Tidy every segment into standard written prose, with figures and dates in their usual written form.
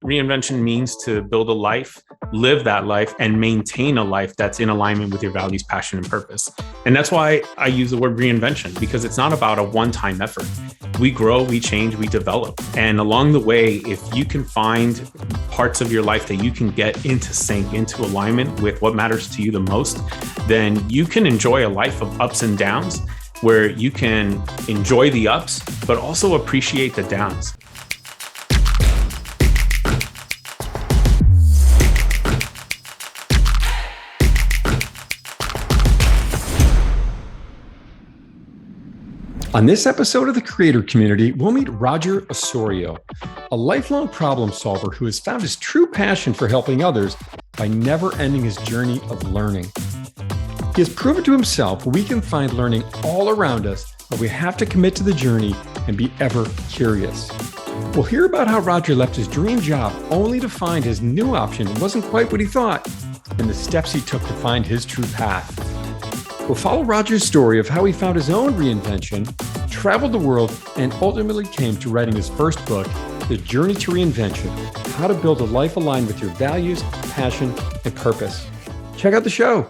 Reinvention means to build a life, live that life, and maintain a life that's in alignment with your values, passion, and purpose. And that's why I use the word reinvention, because it's not about a one-time effort. We grow, we change, we develop. And along the way, if you can find parts of your life that you can get into sync, into alignment with what matters to you the most, then you can enjoy a life of ups and downs where you can enjoy the ups, but also appreciate the downs. On this episode of the Creator Community, we'll meet Roger Osorio, a lifelong problem solver who has found his true passion for helping others by never ending his journey of learning. He has proven to himself we can find learning all around us, but we have to commit to the journey and be ever curious. We'll hear about how Roger left his dream job only to find his new option wasn't quite what he thought, and the steps he took to find his true path. We'll follow Roger's story of how he found his own reinvention, traveled the world, and ultimately came to writing his first book, The Journey to Reinvention: How to Build a Life Aligned with Your Values, Passion, and Purpose. Check out the show.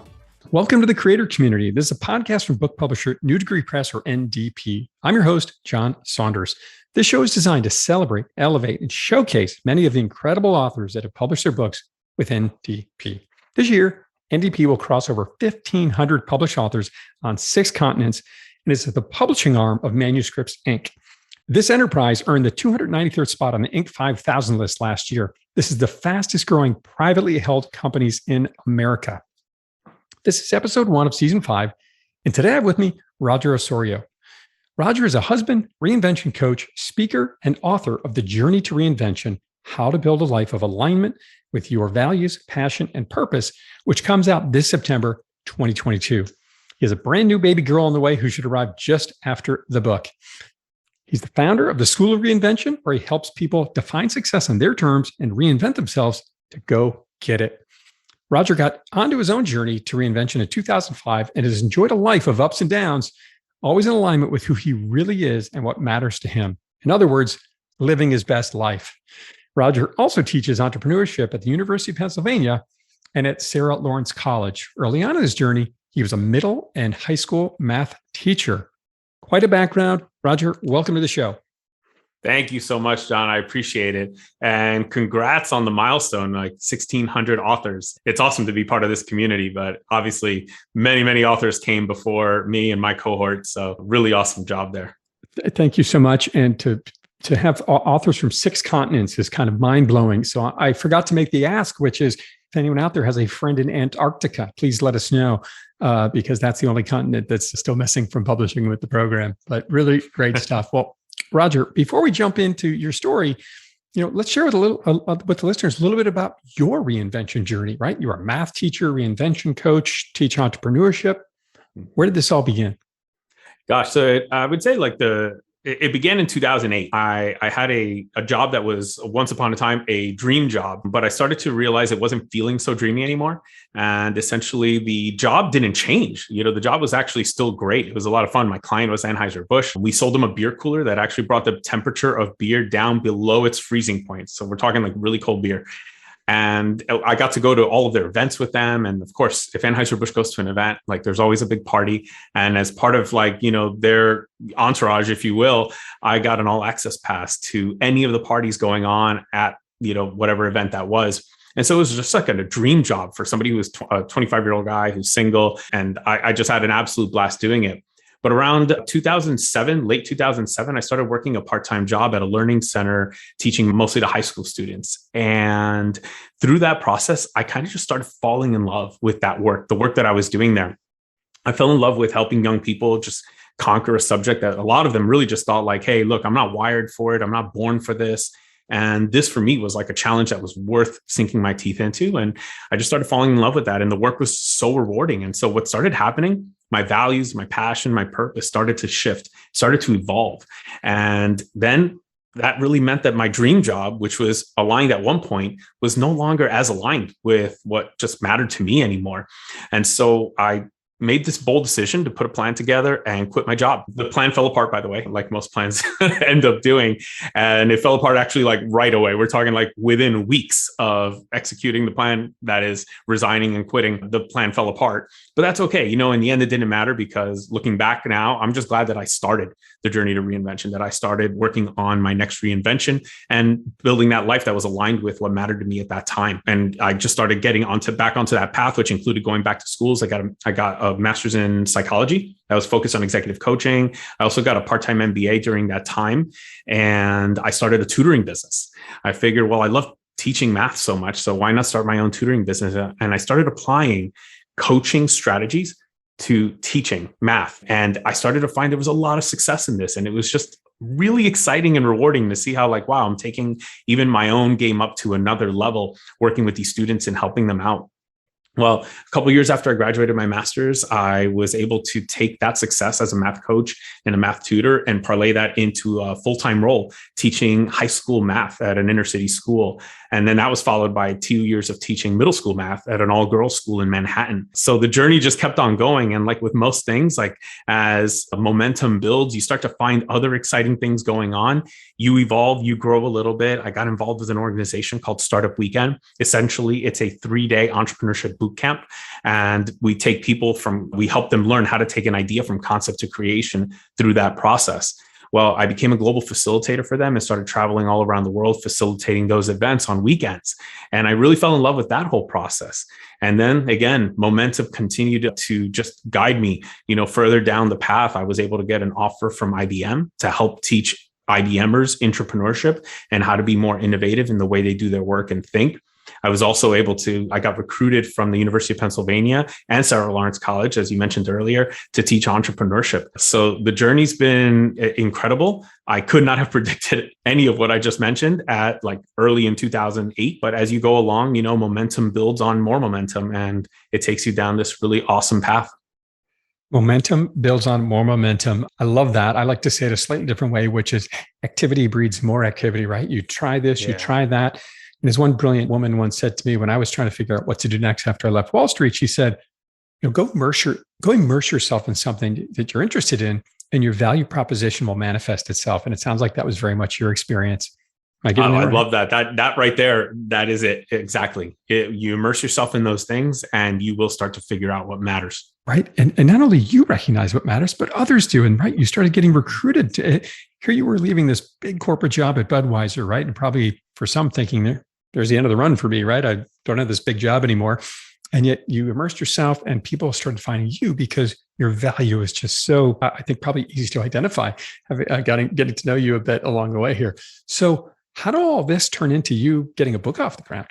Welcome to the Creator Community. This is a podcast from book publisher New Degree Press, or NDP. I'm your host, John Saunders. This show is designed to celebrate, elevate, and showcase many of the incredible authors that have published their books with NDP. This year, NDP will cross over 1,500 published authors on 6 continents and is the publishing arm of Manuscripts, Inc. This enterprise earned the 293rd spot on the Inc. 5000 list last year. This is the fastest growing privately held companies in America. This is episode 1 of season 5, and today I have with me Roger Osorio. Roger is a husband, reinvention coach, speaker, and author of The Journey to Reinvention: How to Build a Life of Alignment with Your Values, Passion, and Purpose, which comes out this September 2022. He has a brand new baby girl on the way who should arrive just after the book. He's the founder of the School of Reinvention, where he helps people define success on their terms and reinvent themselves to go get it. Roger got onto his own journey to reinvention in 2005 and has enjoyed a life of ups and downs, always in alignment with who he really is and what matters to him. In other words, living his best life. Roger also teaches entrepreneurship at the University of Pennsylvania and at Sarah Lawrence College. Early on in his journey, he was a middle and high school math teacher. Quite a background. Roger, welcome to the show. Thank you so much, John. I appreciate it. And congrats on the milestone, like 1,600 authors. It's awesome to be part of this community, but obviously many, many authors came before me and my cohort. So really awesome job there. Thank you so much. And to have authors from 6 continents is kind of mind-blowing. So I forgot to make the ask, which is, if anyone out there has a friend in Antarctica, please let us know, because that's the only continent that's still missing from publishing with the program. But really great stuff. Well, Roger, before we jump into your story, let's share with the listeners a little bit about your reinvention journey, right? You're a math teacher, reinvention coach, teach entrepreneurship. Where did this all begin? Gosh, so I would say it began in 2008. I had a job that was once upon a time a dream job, but I started to realize it wasn't feeling so dreamy anymore. And essentially the job didn't change. The job was actually still great. It was a lot of fun. My client was Anheuser-Busch. We sold them a beer cooler that actually brought the temperature of beer down below its freezing point. So we're talking like really cold beer. And I got to go to all of their events with them. And of course, if Anheuser-Busch goes to an event, like there's always a big party. And as part of their entourage, if you will, I got an all access pass to any of the parties going on at, whatever event that was. And so it was just like a dream job for somebody who was a 25-year-old guy who's single. And I just had an absolute blast doing it. But around 2007, late 2007, I started working a part-time job at a learning center, teaching mostly to high school students. And through that process, I kind of just started falling in love with that work, the work that I was doing there. I fell in love with helping young people just conquer a subject that a lot of them really just thought like, hey, look, I'm not wired for it. I'm not born for this. And this for me was like a challenge that was worth sinking my teeth into. And I just started falling in love with that. And the work was so rewarding. And so what started happening, my values, my passion, my purpose started to shift, started to evolve. And then that really meant that my dream job, which was aligned at one point, was no longer as aligned with what just mattered to me anymore. And so I made this bold decision to put a plan together and quit my job. The plan fell apart, by the way, like most plans end up doing. And it fell apart actually like right away. We're talking like within weeks of executing the plan, that is resigning and quitting, the plan fell apart. But that's okay. In the end, it didn't matter, because looking back now, I'm just glad that I started the journey to reinvention, that I started working on my next reinvention and building that life that was aligned with what mattered to me at that time. And I just started getting back onto that path, which included going back to schools. I got a master's in psychology that was focused on executive coaching. I also got a part-time MBA during that time. And I started a tutoring business. I figured, well, I love teaching math so much, so why not start my own tutoring business? And I started applying coaching strategies to teaching math. And I started to find there was a lot of success in this. And it was just really exciting and rewarding to see how, like, wow, I'm taking even my own game up to another level, working with these students and helping them out. Well, a couple of years after I graduated my master's, I was able to take that success as a math coach and a math tutor and parlay that into a full-time role teaching high school math at an inner city school. And then that was followed by 2 years of teaching middle school math at an all-girls school in Manhattan. So the journey just kept on going. And like with most things, like as momentum builds, you start to find other exciting things going on. You evolve, you grow a little bit. I got involved with an organization called Startup Weekend. Essentially, it's a 3-day entrepreneurship boot camp. And we help them learn how to take an idea from concept to creation through that process. Well, I became a global facilitator for them and started traveling all around the world, facilitating those events on weekends. And I really fell in love with that whole process. And then again, momentum continued to just guide me, further down the path. I was able to get an offer from IBM to help teach IBMers entrepreneurship and how to be more innovative in the way they do their work and think. I was also I got recruited from the University of Pennsylvania and Sarah Lawrence College, as you mentioned earlier, to teach entrepreneurship. So the journey's been incredible. I could not have predicted any of what I just mentioned at like early in 2008. But as you go along, momentum builds on more momentum and it takes you down this really awesome path. Momentum builds on more momentum. I love that. I like to say it a slightly different way, which is activity breeds more activity, right? You try this, you try that. And as one brilliant woman once said to me when I was trying to figure out what to do next after I left Wall Street, she said, go immerse yourself in something that you're interested in, and your value proposition will manifest itself. And it sounds like that was very much your experience. I love that. That right there, that is it. Exactly. You immerse yourself in those things and you will start to figure out what matters. Right. And not only you recognize what matters, but others do. And right, you started getting recruited to, here you were leaving this big corporate job at Budweiser, right? And probably for some thinking there's the end of the run for me, right? I don't have this big job anymore. And yet you immersed yourself and people started finding you because your value is just so, I think, probably easy to identify, getting to know you a bit along the way here. So how did all this turn into you getting a book off the ground?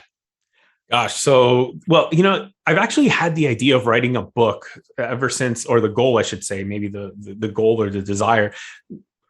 Gosh. I've actually had the idea of writing a book ever since, or the goal, I should say, maybe the goal or the desire,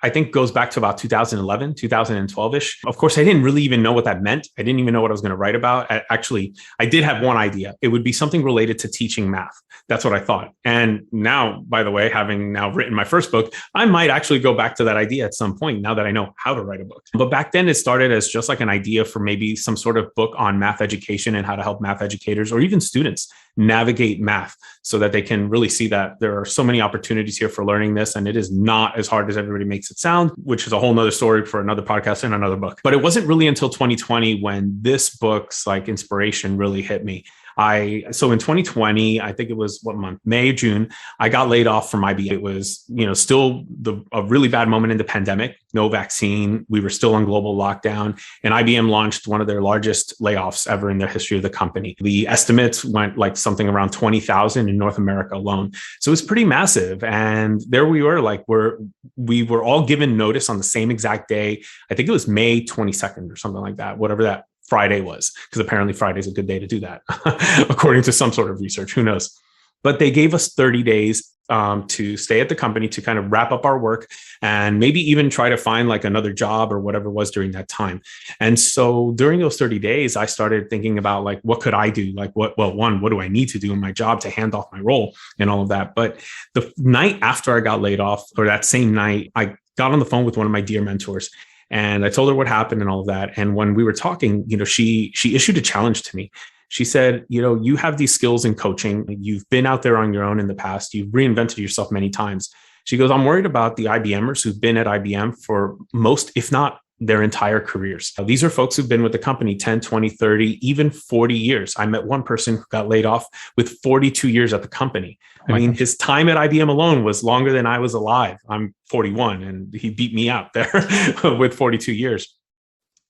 I think goes back to about 2011, 2012-ish. Of course, I didn't really even know what that meant. I didn't even know what I was going to write about. I did have one idea. It would be something related to teaching math. That's what I thought. And now, by the way, having now written my first book, I might actually go back to that idea at some point now that I know how to write a book. But back then it started as just like an idea for maybe some sort of book on math education and how to help math educators or even students navigate math so that they can really see that there are so many opportunities here for learning this. And it is not as hard as everybody makes it sound, which is a whole nother story for another podcast and another book. But it wasn't really until 2020 when this book's like inspiration really hit me. So in 2020, I think it was what month? May, June, I got laid off from IBM. It was, still a really bad moment in the pandemic, no vaccine. We were still on global lockdown, and IBM launched one of their largest layoffs ever in the history of the company. The estimates went like something around 20,000 in North America alone. So it was pretty massive. And there we were, we were all given notice on the same exact day. I think it was May 22nd or something like that, whatever that Friday was, because apparently Friday is a good day to do that, according to some sort of research. Who knows? But they gave us 30 days to stay at the company to kind of wrap up our work and maybe even try to find like another job or whatever it was during that time. And so during those 30 days, I started thinking about like, what could I do? Like what do I need to do in my job to hand off my role and all of that? But the night after I got laid off, or that same night, I got on the phone with one of my dear mentors. And I told her what happened and all of that. And when we were talking, she issued a challenge to me. She said, you have these skills in coaching. You've been out there on your own in the past. You've reinvented yourself many times. She goes, I'm worried about the IBMers who've been at IBM for most, if not their entire careers. Now, these are folks who've been with the company 10, 20, 30, even 40 years. I met one person who got laid off with 42 years at the company. I mean, his time at IBM alone was longer than I was alive. I'm 41 and he beat me out there with 42 years.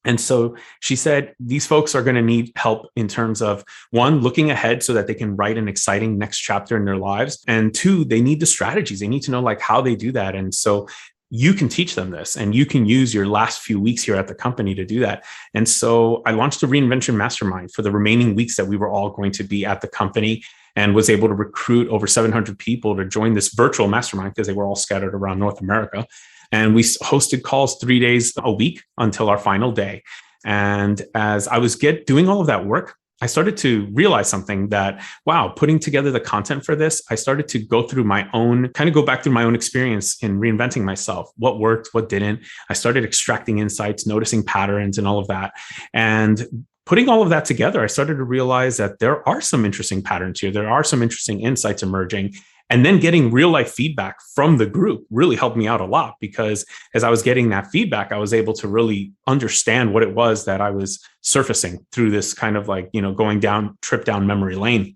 And so she said, these folks are going to need help in terms of, one, looking ahead so that they can write an exciting next chapter in their lives. And two, they need the strategies. They need to know like how they do that. And so you can teach them this and you can use your last few weeks here at the company to do that. And so I launched the Reinvention Mastermind for the remaining weeks that we were all going to be at the company, and was able to recruit over 700 people to join this virtual mastermind because they were all scattered around North America. And we hosted calls 3 days a week until our final day. And as I was doing all of that work, I started to realize something that, wow, putting together the content for this, I started to go back through my own experience in reinventing myself. What worked, what didn't. I started extracting insights, noticing patterns and all of that. And putting all of that together, I started to realize that there are some interesting patterns here. There are some interesting insights emerging. And then getting real life feedback from the group really helped me out a lot, because as I was getting that feedback, I was able to really understand what it was that I was surfacing through this kind of like, trip down memory lane.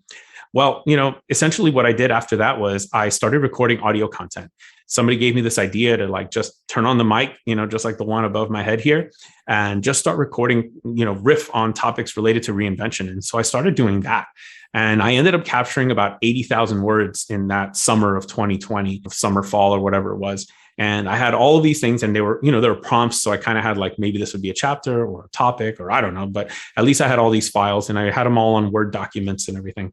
Well, essentially what I did after that was I started recording audio content. Somebody gave me this idea to like just turn on the mic, just like the one above my head here, and just start recording, riff on topics related to reinvention. And so I started doing that. And I ended up capturing about 80,000 words in that summer of 2020, summer, fall, or whatever it was. And I had all of these things, and they were, there were prompts. So I kind of had like, maybe this would be a chapter or a topic, or I don't know, but at least I had all these files and I had them all on Word documents and everything.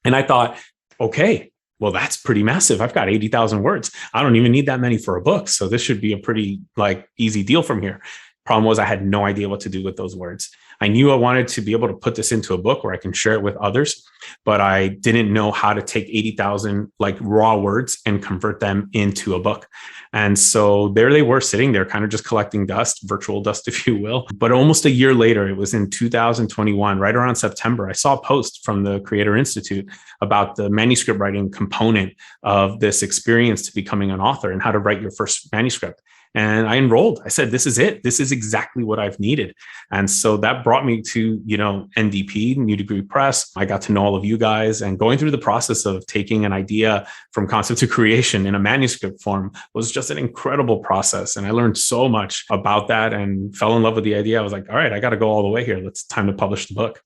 And I thought, okay, well, that's pretty massive. I've got 80,000 words. I don't even need that many for a book. So this should be a pretty like easy deal from here. Problem was I had no idea what to do with those words. I knew I wanted to be able to put this into a book where I can share it with others, but I didn't know how to take 80,000 like raw words and convert them into a book. And so there they were sitting there kind of just collecting dust, virtual dust, if you will. But almost a year later, it was in 2021, right around September, I saw a post from the Creator Institute about the manuscript writing component of this experience to becoming an author and how to write your first manuscript. And I enrolled. I said, this is it. This is exactly what I've needed. And so that brought me to, NDP, New Degree Press. I got to know all of you guys, and going through the process of taking an idea from concept to creation in a manuscript form was just an incredible process. And I learned so much about that and fell in love with the idea. I was like, all right, I got to go all the way here. It's time to publish the book.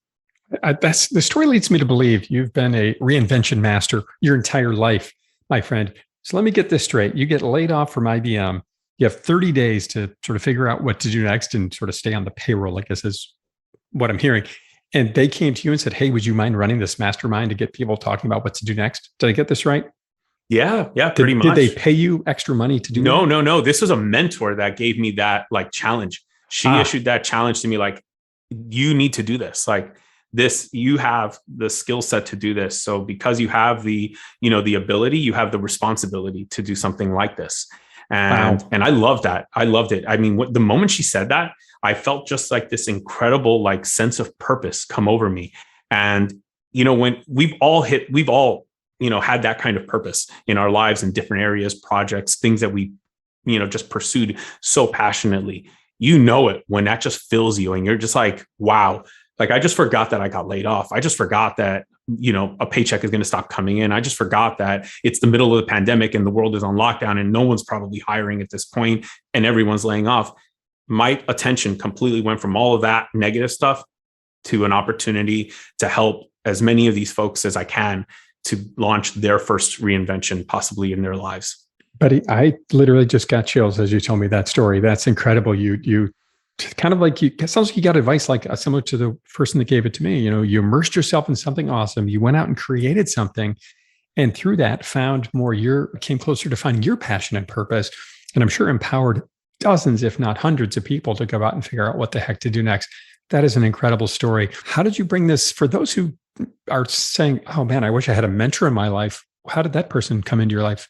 The story leads me to believe you've been a reinvention master your entire life, my friend. So let me get this straight. You get laid off from IBM. You have 30 days to sort of figure out what to do next and sort of stay on the payroll, I guess is what I'm hearing. And they came to you and said, hey, would you mind running this mastermind to get people talking about what to do next? Did I get this right? Yeah, pretty much. Did they pay you extra money to do that? No. This was a mentor that gave me that like challenge. She issued that challenge to me, like, you need to do this. Like this, you have the skill set to do this. So because you have the ability, you have the responsibility to do something like this. And I love that. I loved it. I mean, the moment she said that, I felt just like this incredible like sense of purpose come over me. And, when we've all had that kind of purpose in our lives in different areas, projects, things that we, just pursued so passionately, it when that just fills you and you're just like, wow, like I just forgot that I got laid off. I just forgot that a paycheck is going to stop coming in. I just forgot that it's the middle of the pandemic and the world is on lockdown and no one's probably hiring at this point and everyone's laying off. My attention completely went from all of that negative stuff to an opportunity to help as many of these folks as I can to launch their first reinvention, possibly in their lives. Buddy, I literally just got chills as you told me that story. That's incredible. You kind of like it sounds like you got advice like similar to the person that gave it to me. You immersed yourself in something awesome. You went out and created something, and through that came closer to finding your passion and purpose. And I'm sure empowered dozens, if not hundreds of people to go out and figure out what the heck to do next. That is an incredible story. How did you bring this for those who are saying, oh man, I wish I had a mentor in my life? How did that person come into your life?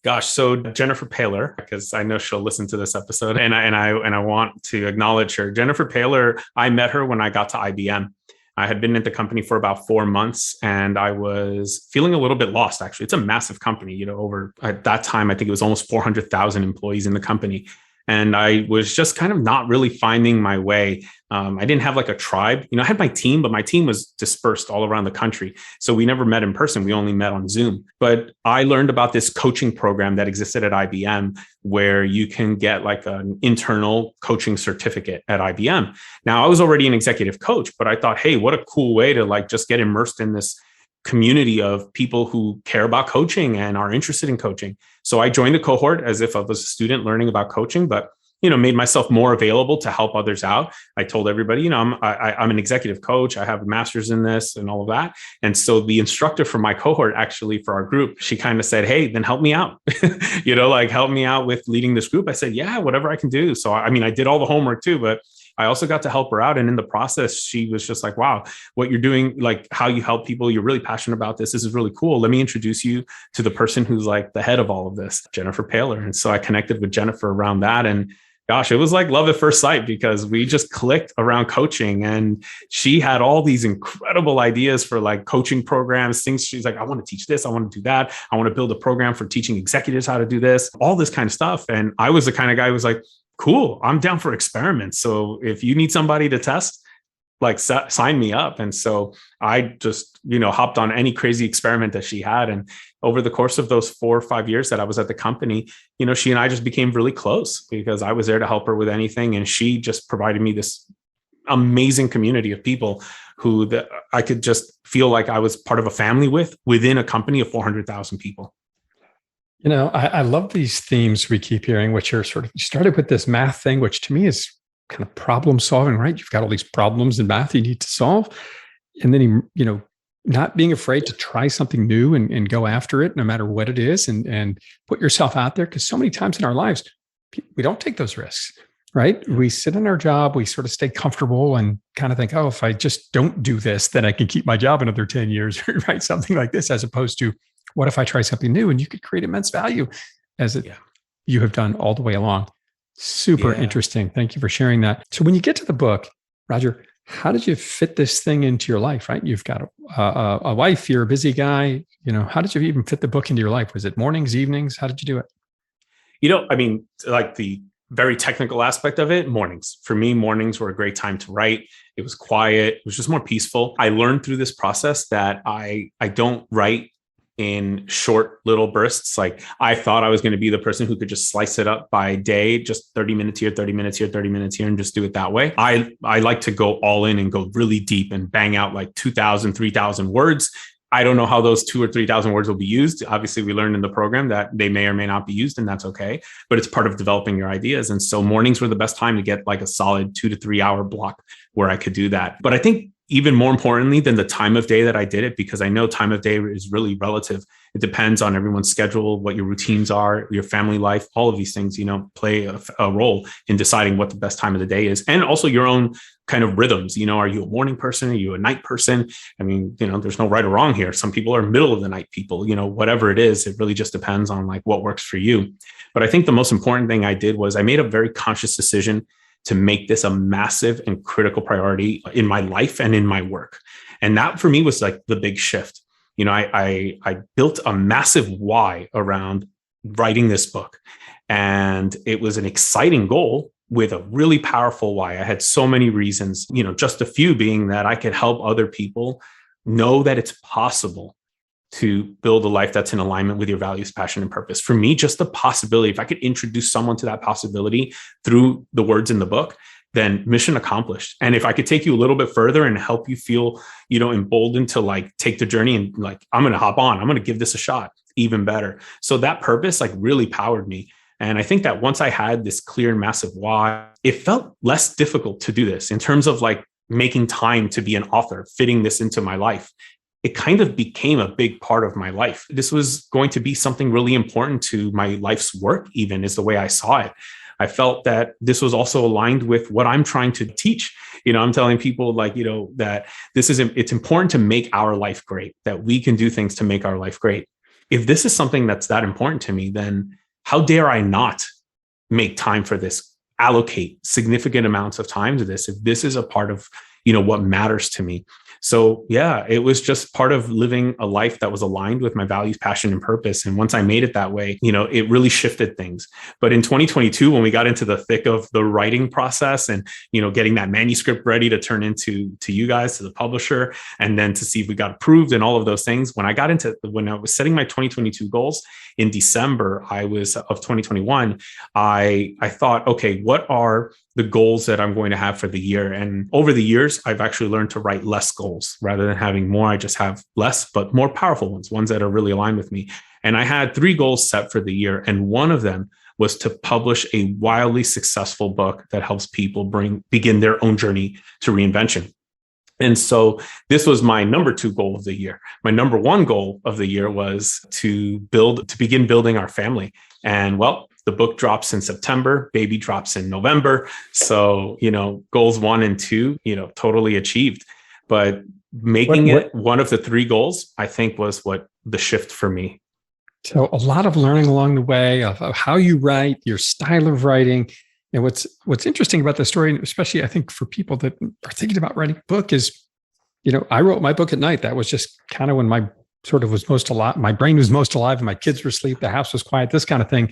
Gosh, so Jennifer Paler, because I know she'll listen to this episode, and I want to acknowledge her. Jennifer Paler, I met her when I got to IBM, I had been at the company for about 4 months, and I was feeling a little bit lost, actually. It's a massive company, over at that time, I think it was almost 400,000 employees in the company. And I was just kind of not really finding my way. I didn't have like a tribe. I had my team, but my team was dispersed all around the country. So we never met in person. We only met on Zoom. But I learned about this coaching program that existed at IBM where you can get like an internal coaching certificate at IBM. Now, I was already an executive coach, but I thought, hey, what a cool way to like just get immersed in this community of people who care about coaching and are interested in coaching. So I joined the cohort as if I was a student learning about coaching, but made myself more available to help others out. I told everybody, I'm an executive coach. I have a master's in this and all of that. And so the instructor for my cohort, actually for our group, she kind of said, hey, then help me out, help me out with leading this group. I said, yeah, whatever I can do. So, I did all the homework too, but I also got to help her out. And in the process, she was just like, wow, what you're doing, like how you help people, you're really passionate about this. This is really cool. Let me introduce you to the person who's like the head of all of this, Jennifer Paler. And so I connected with Jennifer around that. And gosh, it was like love at first sight because we just clicked around coaching, and she had all these incredible ideas for like coaching programs, things. She's like, I want to teach this. I want to do that. I want to build a program for teaching executives how to do this, all this kind of stuff. And I was the kind of guy who was like, cool, I'm down for experiments. So if you need somebody to test, like sign me up. And so I just, hopped on any crazy experiment that she had. And over the course of those 4 or 5 years that I was at the company, she and I just became really close because I was there to help her with anything. And she just provided me this amazing community of people who I could just feel like I was part of a family within a company of 400,000 people. I love these themes we keep hearing, which are sort of, you started with this math thing, which to me is kind of problem solving, right? You've got all these problems in math you need to solve. And then, not being afraid to try something new and go after it, no matter what it is, and put yourself out there. Because so many times in our lives, we don't take those risks, right? We sit in our job, we sort of stay comfortable and kind of think, oh, if I just don't do this, then I can keep my job another 10 years, right? Something like this, as opposed to, what if I try something new? And you could create immense value you have done all the way along. Super interesting. Thank you for sharing that. So when you get to the book, Roger, how did you fit this thing into your life, right? You've got a wife, you're a busy guy. How did you even fit the book into your life? Was it mornings, evenings? How did you do it? Like the very technical aspect of it, mornings. For me, mornings were a great time to write. It was quiet. It was just more peaceful. I learned through this process that I don't write in short little bursts. Like I thought I was going to be the person who could just slice it up by day, just 30 minutes here, 30 minutes here, 30 minutes here, and just do it that way. I like to go all in and go really deep and bang out like 2,000, 3,000 words. I don't know how those 2,000 or 3,000 words will be used. Obviously, we learned in the program that they may or may not be used, and that's okay. But it's part of developing your ideas. And so mornings were the best time to get like a solid 2 to 3 hour block where I could do that. But I think even more importantly than the time of day that I did it, because I know time of day is really relative. It depends on everyone's schedule, what your routines are, your family life, all of these things, play a role in deciding what the best time of the day is. And also your own kind of rhythms. Are you a morning person? Are you a night person? There's no right or wrong here. Some people are middle of the night people, whatever it is, it really just depends on like what works for you. But I think the most important thing I did was I made a very conscious decision to make this a massive and critical priority in my life and in my work. And that for me was like the big shift. I built a massive why around writing this book. And it was an exciting goal with a really powerful why. I had so many reasons, just a few being that I could help other people know that it's possible to build a life that's in alignment with your values, passion, and purpose. For me, just the possibility, if I could introduce someone to that possibility through the words in the book, then mission accomplished. And if I could take you a little bit further and help you feel, emboldened to like take the journey and like, I'm going to hop on, I'm going to give this a shot, even better. So that purpose like really powered me. And I think that once I had this clear and massive why, it felt less difficult to do this in terms of like making time to be an author, fitting this into my life. It kind of became a big part of my life. This was going to be something really important to my life's work, even is the way I saw it. I felt that this was also aligned with what I'm trying to teach. I'm telling people like, that it's important to make our life great, that we can do things to make our life great. If this is something that's that important to me, then how dare I not make time for this, allocate significant amounts of time to this, if this is a part of, what matters to me. So yeah, it was just part of living a life that was aligned with my values, passion, and purpose. And once I made it that way, it really shifted things. But in 2022, when we got into the thick of the writing process and, getting that manuscript ready to turn into to you guys, to the publisher, and then to see if we got approved and all of those things, when I was setting my 2022 goals in December of 2021, I thought, okay, what are the goals that I'm going to have for the year? And over the years, I've actually learned to write less goals. Rather than having more, I just have less, but more powerful ones that are really aligned with me. And I had 3 goals set for the year. And one of them was to publish a wildly successful book that helps people begin their own journey to reinvention. And so this was my number 2 goal of the year. My number 1 goal of the year was to begin building our family. And well, the book drops in September, baby drops in November. So, goals 1 and 2, totally achieved. But making it one of the 3 goals, I think, was what the shift for me. So a lot of learning along the way of how you write, your style of writing. And what's interesting about the story, especially I think for people that are thinking about writing a book, is, I wrote my book at night. That was just kind of when my brain was most alive and my kids were asleep, the house was quiet, this kind of thing.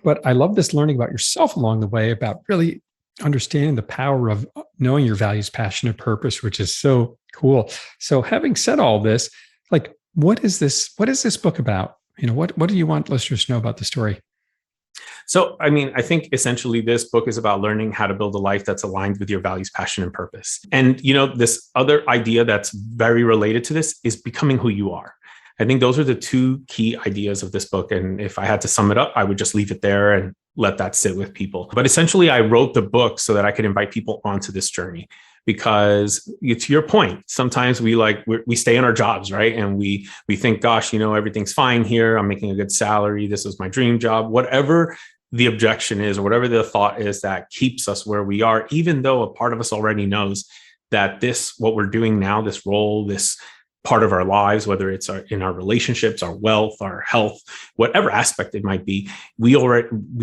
But I love this learning about yourself along the way, about really understanding the power of knowing your values, passion, and purpose, which is so cool. So having said all this, like, what is this book about? What do you want listeners to know about the story? So, I think essentially this book is about learning how to build a life that's aligned with your values, passion, and purpose. And, this other idea that's very related to this is becoming who you are. I think those are the 2 key ideas of this book. And if I had to sum it up, I would just leave it there and let that sit with people. But essentially, I wrote the book so that I could invite people onto this journey. Because to your point, sometimes we stay in our jobs, right? And we think, gosh, everything's fine here. I'm making a good salary. This is my dream job. Whatever the objection is, or whatever the thought is that keeps us where we are, even though a part of us already knows that what we're doing now, this role, this part of our lives, whether it's in our relationships, our wealth, our health, whatever aspect it might be, we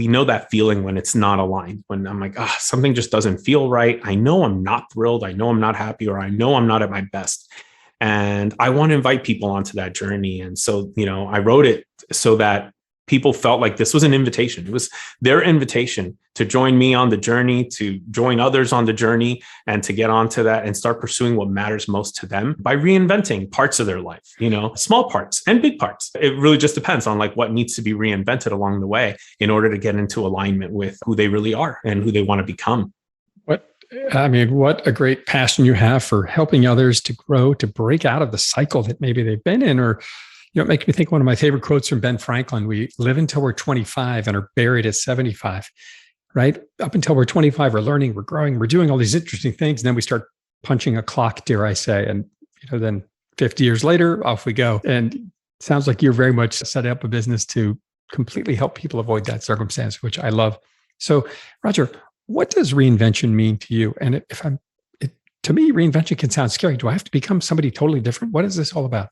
know that feeling when it's not aligned, when I'm like, something just doesn't feel right. I know I'm not thrilled. I know I'm not happy, or I know I'm not at my best. And I want to invite people onto that journey. And so, I wrote it so that people felt like this was an invitation. It was their invitation to join me on the journey, to join others on the journey, and to get onto that and start pursuing what matters most to them by reinventing parts of their life, small parts and big parts. It really just depends on what needs to be reinvented along the way in order to get into alignment with who they really are and who they want to become. What a great passion you have for helping others to grow, to break out of the cycle that maybe they've been in, or it makes me think one of my favorite quotes from Ben Franklin: we live until we're 25 and are buried at 75, right? Up until we're 25, we're learning, we're growing, we're doing all these interesting things. And then we start punching a clock, dare I say. And, then 50 years later, off we go. And it sounds like you're very much set up a business to completely help people avoid that circumstance, which I love. So, Roger, what does reinvention mean to you? And to me, reinvention can sound scary. Do I have to become somebody totally different? What is this all about?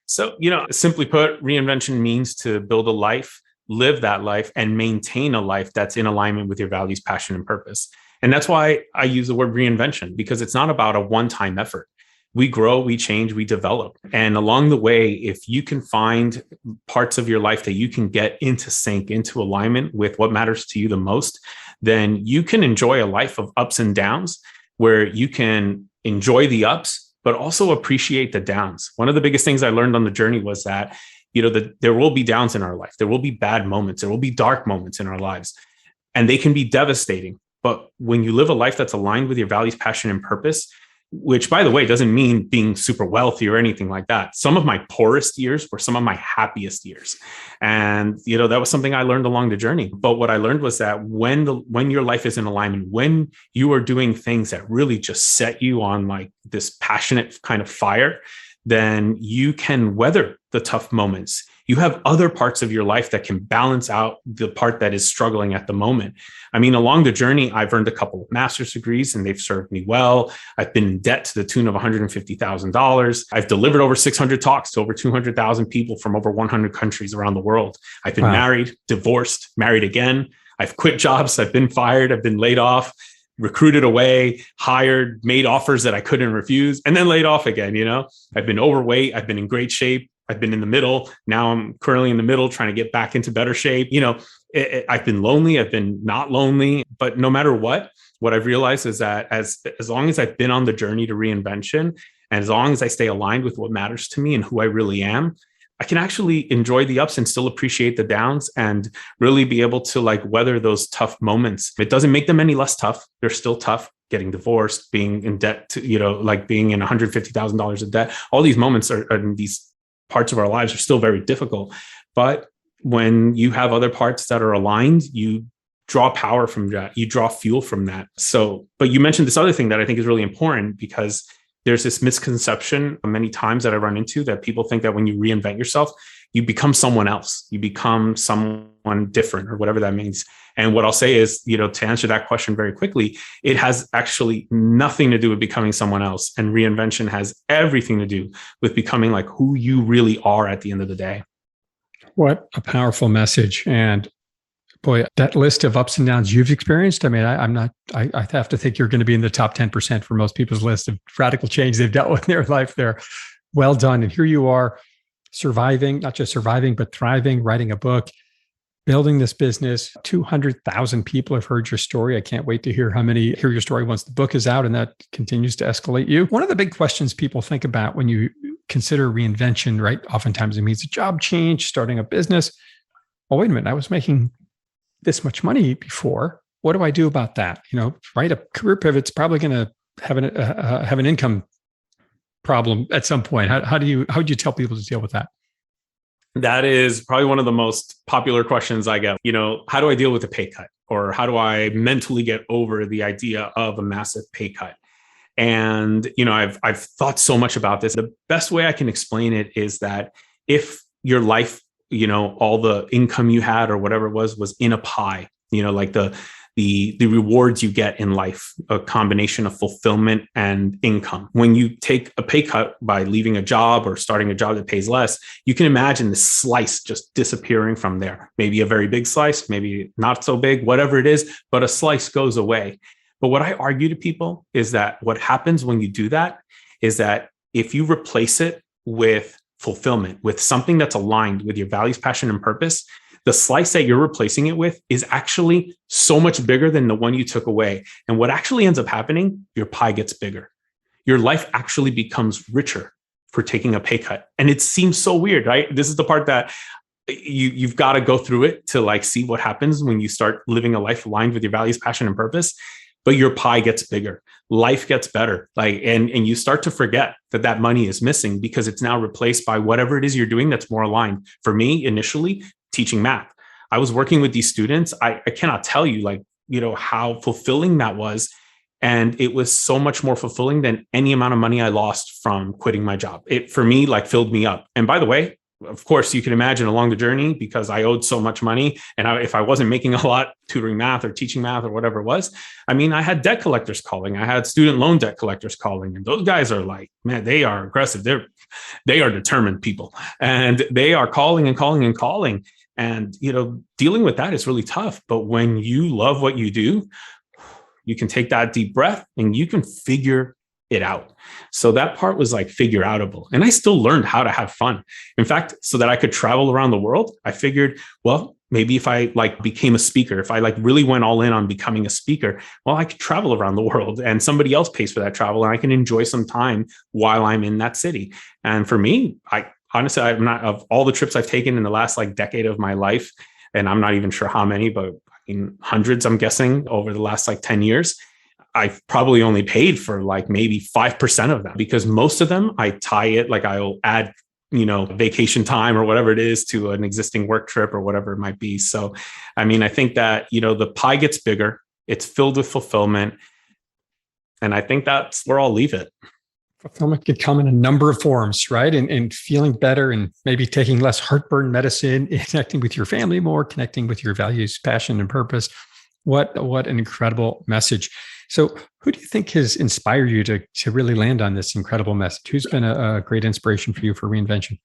So, simply put, reinvention means to build a life, live that life, and maintain a life that's in alignment with your values, passion, and purpose. And that's why I use the word reinvention, because it's not about a one-time effort. We grow, we change, we develop. And along the way, if you can find parts of your life that you can get into sync, into alignment with what matters to you the most, then you can enjoy a life of ups and downs, where you can enjoy the ups, but also appreciate the downs. One of the biggest things I learned on the journey was that, there will be downs in our life. There will be bad moments. There will be dark moments in our lives, and they can be devastating. But when you live a life that's aligned with your values, passion, and purpose, which, by the way, doesn't mean being super wealthy or anything like that. Some of my poorest years were some of my happiest years. And, that was something I learned along the journey. But what I learned was that when your life is in alignment, when you are doing things that really just set you on this passionate kind of fire, then you can weather the tough moments. You have other parts of your life that can balance out the part that is struggling at the moment. Along the journey, I've earned a couple of master's degrees and they've served me well. I've been in debt to the tune of $150,000. I've delivered over 600 talks to over 200,000 people from over 100 countries around the world. I've been married, divorced, married again. I've quit jobs. I've been fired. I've been laid off. recruited away, hired, made offers that I couldn't refuse, and then laid off again. I've been overweight. I've been in great shape. I've been in the middle. Now I'm currently in the middle, trying to get back into better shape. I've been lonely. I've been not lonely, but no matter what I've realized is that as long as I've been on the journey to reinvention, and as long as I stay aligned with what matters to me and who I really am, I can actually enjoy the ups and still appreciate the downs and really be able to weather those tough moments. It doesn't make them any less tough. They're still tough. Getting divorced, being in debt, being in $150,000 of debt. All these moments and these parts of our lives are still very difficult. But when you have other parts that are aligned, you draw power from that. You draw fuel from that. So, but you mentioned this other thing that I think is really important, because there's this misconception many times that I run into, that people think that when you reinvent yourself, you become someone else. You become someone different, or whatever that means. And what I'll say is, to answer that question very quickly, it has actually nothing to do with becoming someone else. And reinvention has everything to do with becoming who you really are at the end of the day. What a powerful message. And boy, that list of ups and downs you've experienced, I have to think you're going to be in the top 10% for most people's list of radical change they've dealt with in their life there. Well done. And here you are, surviving, not just surviving, but thriving, writing a book, building this business. 200,000 people have heard your story. I can't wait to hear your story once the book is out and that continues to escalate you. One of the big questions people think about when you consider reinvention, right? Oftentimes it means a job change, starting a business. Oh, wait a minute, I was making this much money before. What do I do about that? Right? A career pivot's probably going to have an income problem at some point. How would you tell people to deal with that? That is probably one of the most popular questions I get. How do I deal with a pay cut? Or how do I mentally get over the idea of a massive pay cut? And, I've thought so much about this. The best way I can explain it is that if your life, all the income you had or whatever it was in a pie, the rewards you get in life, a combination of fulfillment and income. When you take a pay cut by leaving a job or starting a job that pays less, you can imagine the slice just disappearing from there. Maybe a very big slice, maybe not so big, whatever it is, but a slice goes away. But what I argue to people is that what happens when you do that is that if you replace it with fulfillment, with something that's aligned with your values, passion, and purpose, the slice that you're replacing it with is actually so much bigger than the one you took away. And what actually ends up happening, your pie gets bigger. Your life actually becomes richer for taking a pay cut. And it seems so weird, right? This is the part that you've got to go through it to see what happens when you start living a life aligned with your values, passion, and purpose. But your pie gets bigger, life gets better. And you start to forget that money is missing, because it's now replaced by whatever it is you're doing that's more aligned. For me, initially, teaching math. I was working with these students. I cannot tell you how fulfilling that was. And it was so much more fulfilling than any amount of money I lost from quitting my job. It, for me, filled me up. And by the way, of course, you can imagine along the journey, because I owed so much money, and if I wasn't making a lot tutoring math or teaching math or whatever it was, I had debt collectors calling. I had student loan debt collectors calling, and those guys are man, they are aggressive. They are determined people, and they are calling and calling and calling. And dealing with that is really tough. But when you love what you do, you can take that deep breath and you can figure it out. So that part was figure outable. And I still learned how to have fun. In fact, so that I could travel around the world, I figured, well, maybe if I became a speaker, if I really went all in on becoming a speaker, well, I could travel around the world and somebody else pays for that travel and I can enjoy some time while I'm in that city. And for me, honestly, I'm not, of all the trips I've taken in the last decade of my life, and I'm not even sure how many, but hundreds, I'm guessing, over the last 10 years, I've probably only paid for maybe 5% of them, because most of them I tie it, I'll add, vacation time or whatever it is to an existing work trip or whatever it might be. So, I think that, the pie gets bigger, it's filled with fulfillment. And I think that's where I'll leave it. Fulfillment can come in a number of forms, right? And feeling better, and maybe taking less heartburn medicine, connecting with your family more, connecting with your values, passion, and purpose. What an incredible message. So who do you think has inspired you to really land on this incredible message? Who's been a great inspiration for you for reinvention?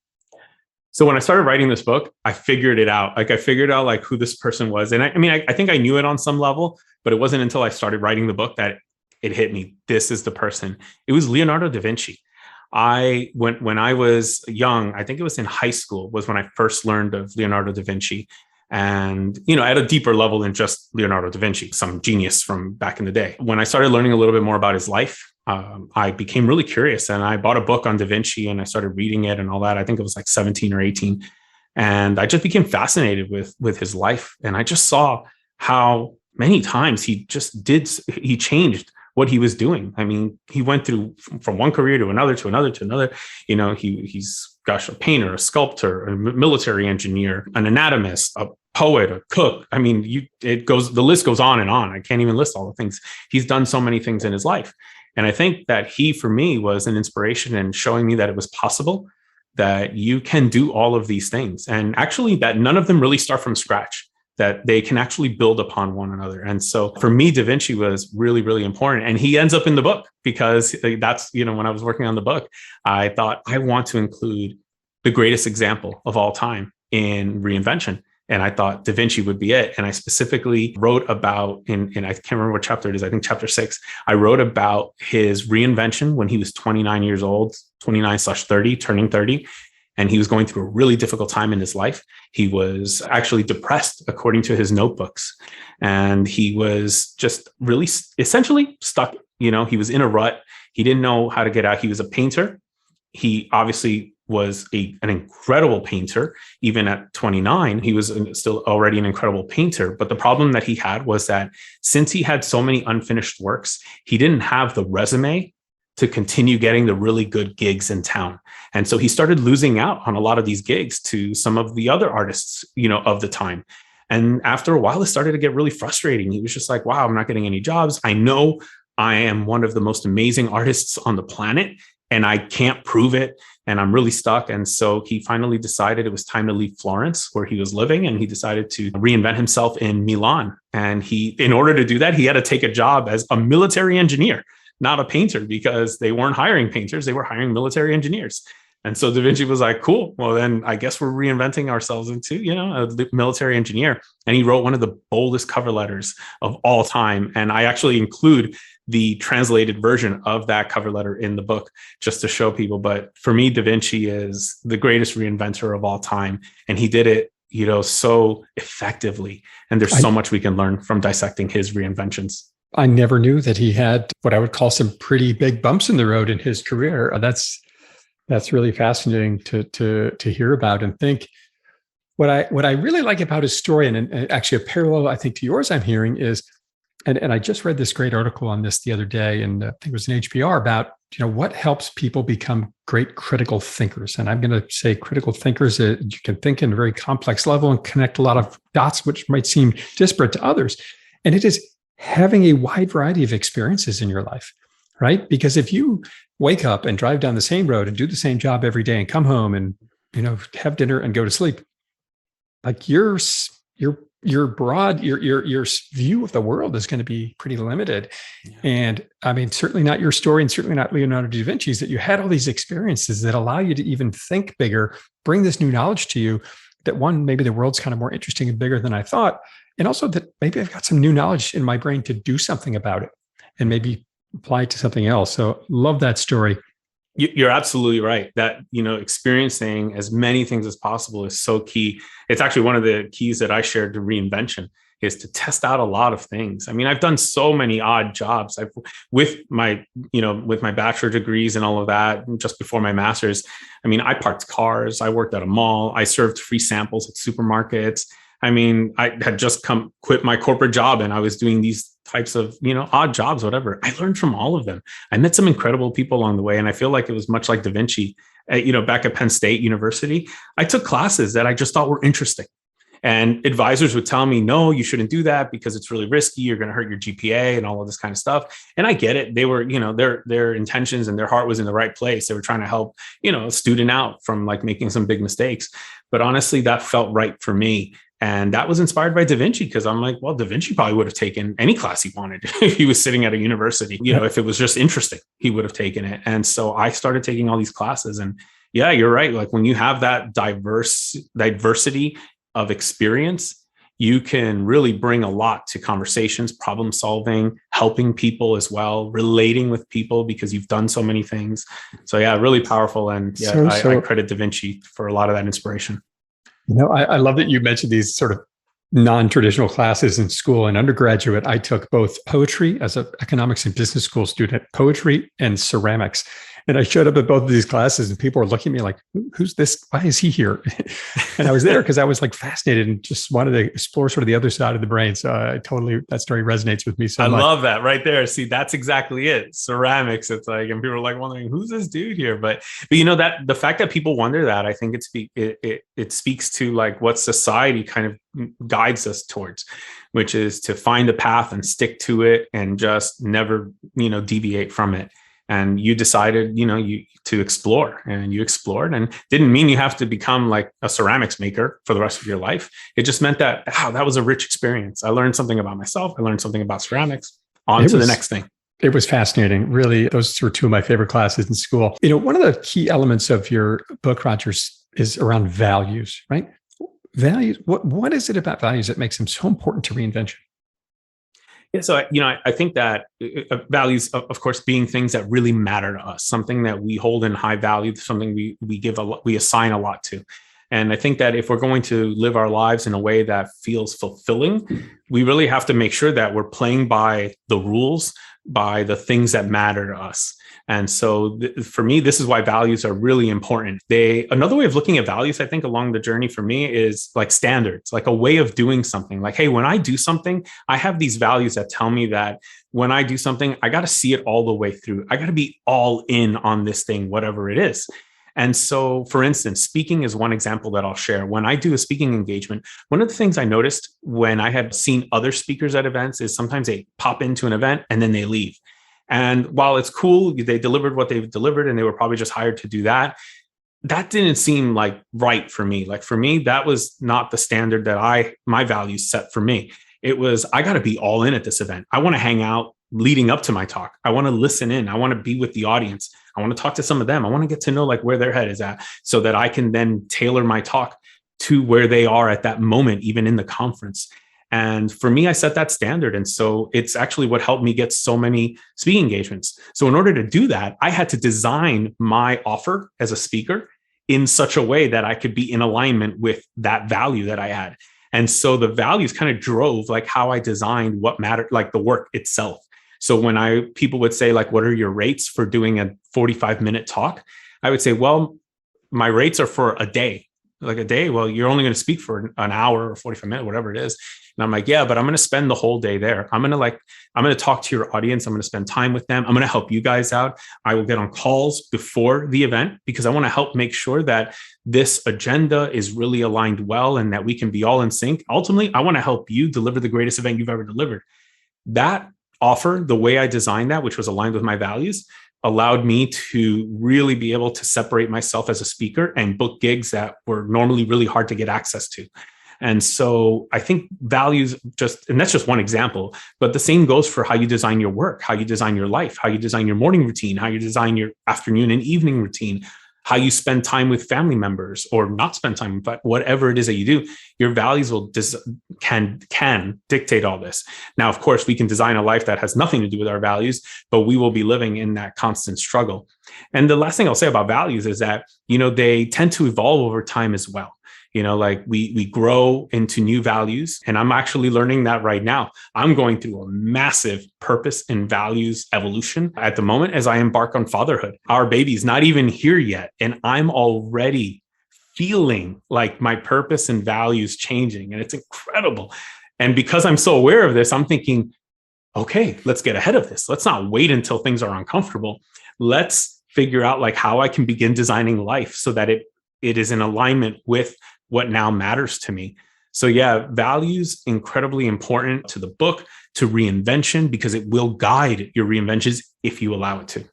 So when I started writing this book, I figured it out. I figured out who this person was. And I think I knew it on some level, But it wasn't until I started writing the book that it hit me. This is the person. It was Leonardo da Vinci. When I was young, I think it was in high school, was when I first learned of Leonardo da Vinci. And, at a deeper level than just Leonardo da Vinci, some genius from back in the day. When I started learning a little bit more about his life, I became really curious, and I bought a book on Da Vinci and I started reading it and all that. I think it was like 17 or 18. And I just became fascinated with his life. And I just saw how many times he changed what he was doing. I mean, he went through from one career to another, to another, to another. He's a painter, a sculptor, a military engineer, an anatomist, a poet, a cook. I mean, the list goes on and on. I can't even list all the things. He's done so many things in his life. And I think that he, for me, was an inspiration in showing me that it was possible, that you can do all of these things. And actually that none of them really start from scratch, that they can actually build upon one another. And so for me, Da Vinci was really, really important. And he ends up in the book because that's, when I was working on the book, I thought I want to include the greatest example of all time in Reinvention. And I thought Da Vinci would be it. And I specifically wrote about, I can't remember what chapter it is, I think chapter 6, I wrote about his reinvention when he was 29 years old, 29/30, turning 30. And he was going through a really difficult time in his life. He was actually depressed, according to his notebooks. And he was just really essentially stuck. He was in a rut. He didn't know how to get out. He was a painter. He obviously was an incredible painter. Even at 29, he was still already an incredible painter. But the problem that he had was that since he had so many unfinished works, he didn't have the resume to continue getting the really good gigs in town. And so he started losing out on a lot of these gigs to some of the other artists, of the time. And after a while, it started to get really frustrating. He was just like, wow, I'm not getting any jobs. I know I am one of the most amazing artists on the planet, and I can't prove it. And I'm really stuck. And so he finally decided it was time to leave Florence, where he was living. And he decided to reinvent himself in Milan. And in order to do that, he had to take a job as a military engineer, not a painter, because they weren't hiring painters. They were hiring military engineers. And so Da Vinci was like, cool, well, then I guess we're reinventing ourselves into, a military engineer. And he wrote one of the boldest cover letters of all time. And I actually include the translated version of that cover letter in the book just to show people. But for me, Da Vinci is the greatest reinventor of all time. And he did it, so effectively. And there's so much we can learn from dissecting his reinventions. I never knew that he had what I would call some pretty big bumps in the road in his career. That's really fascinating to hear about and think. What I really like about his story, and actually a parallel I think to yours I'm hearing is, and I just read this great article on this the other day, and I think it was an HBR about what helps people become great critical thinkers. And I'm going to say critical thinkers, you can think in a very complex level and connect a lot of dots which might seem disparate to others. And it is having a wide variety of experiences in your life, right? Because if you wake up and drive down the same road and do the same job every day and come home and, have dinner and go to sleep, like your broad, your view of the world is going to be pretty limited. Yeah. And I mean, certainly not your story and certainly not Leonardo da Vinci's, that you had all these experiences that allow you to even think bigger, bring this new knowledge to you, that one, maybe the world's kind of more interesting and bigger than I thought. And also that maybe I've got some new knowledge in my brain to do something about it and maybe apply it to something else. So love that story. You're absolutely right that, experiencing as many things as possible is so key. It's actually one of the keys that I shared to Reinvention is to test out a lot of things. I mean, I've done so many odd jobs with my bachelor degrees and all of that. Just before my master's, I mean, I parked cars, I worked at a mall, I served free samples at supermarkets. I mean, I had just quit my corporate job and I was doing these types of, odd jobs, whatever. I learned from all of them. I met some incredible people along the way. And I feel like it was much like Da Vinci, back at Penn State University. I took classes that I just thought were interesting. And advisors would tell me, no, you shouldn't do that because it's really risky. You're going to hurt your GPA and all of this kind of stuff. And I get it. They were, their intentions and their heart was in the right place. They were trying to help, a student out from like making some big mistakes. But honestly, that felt right for me. And that was inspired by Da Vinci because I'm like, well, Da Vinci probably would have taken any class he wanted if he was sitting at a university. If it was just interesting, he would have taken it. And so I started taking all these classes. And yeah, you're right. Like when you have that diversity of experience, you can really bring a lot to conversations, problem solving, helping people as well, relating with people because you've done so many things. So yeah, really powerful. And yeah, I credit Da Vinci for a lot of that inspiration. I love that you mentioned these sort of non-traditional classes in school. And undergraduate, I took both poetry as an economics and business school student, poetry and ceramics. And I showed up at both of these classes and people were looking at me like, who's this? Why is he here? And I was there because I was like fascinated and just wanted to explore sort of the other side of the brain. So that story resonates with me so much. I love that right there. See, that's exactly it. Ceramics. It's like, and people are like wondering, who's this dude here? But that the fact that people wonder that, I think it speaks to like what society kind of guides us towards, which is to find a path and stick to it and just never, deviate from it. And you decided, to explore, and you explored, and didn't mean you have to become like a ceramics maker for the rest of your life. It just meant that, that was a rich experience. I learned something about myself. I learned something about ceramics. On to the next thing. It was fascinating. Really, those were two of my favorite classes in school. One of the key elements of your book, Rogers, is around values, right? Values. What is it about values that makes them so important to reinvention? Yeah, so I think that values, of course, being things that really matter to us, something that we hold in high value, something we assign a lot to. And I think that if we're going to live our lives in a way that feels fulfilling, we really have to make sure that we're playing by the rules, by the things that matter to us. And so for me, this is why values are really important. Another way of looking at values, I think, along the journey for me is like standards, like a way of doing something. Like, hey, when I do something, I have these values that tell me that when I do something, I got to see it all the way through. I got to be all in on this thing, whatever it is. And so, for instance, speaking is one example that I'll share. When I do a speaking engagement, one of the things I noticed when I have seen other speakers at events is sometimes they pop into an event and then they leave. And while it's cool, they delivered what they've delivered and they were probably just hired to do that. That didn't seem like right for me. Like for me, that was not the standard that my values set for me. It was, I got to be all in at this event. I want to hang out leading up to my talk. I want to listen in. I want to be with the audience. I want to talk to some of them. I want to get to know like where their head is at so that I can then tailor my talk to where they are at that moment, even in the conference. And for me, I set that standard. And so it's actually what helped me get so many speaking engagements. So in order to do that, I had to design my offer as a speaker in such a way that I could be in alignment with that value that I had. And so the values kind of drove like how I designed what mattered, like the work itself. So when people would say like, what are your rates for doing a 45-minute talk? I would say, well, my rates are for a day. Like a day, well, you're only going to speak for an hour or 45 minutes, whatever it is. And I'm like, yeah, but I'm going to spend the whole day there. I'm going to talk to your audience. I'm going to spend time with them. I'm going to help you guys out. I will get on calls before the event because I want to help make sure that this agenda is really aligned well and that we can be all in sync. Ultimately, I want to help you deliver the greatest event you've ever delivered. That offer, the way I designed that, which was aligned with my values, allowed me to really be able to separate myself as a speaker and book gigs that were normally really hard to get access to. And so I think values and that's just one example, but the same goes for how you design your work, how you design your life, how you design your morning routine, how you design your afternoon and evening routine, how you spend time with family members or not spend time, but whatever it is that you do, your values can dictate all this. Now, of course, we can design a life that has nothing to do with our values, but we will be living in that constant struggle. And the last thing I'll say about values is that, they tend to evolve over time as well. Like we grow into new values, and I'm actually learning that right now. I'm going through a massive purpose and values evolution at the moment as I embark on fatherhood. Our baby's not even here yet, and I'm already feeling like my purpose and values changing, and it's incredible. And because I'm so aware of this, I'm thinking, okay, let's get ahead of this. Let's not wait until things are uncomfortable. Let's figure out like how I can begin designing life so that it is in alignment with what now matters to me. So yeah, values incredibly important to the book, to Reinvention, because it will guide your reinventions if you allow it to.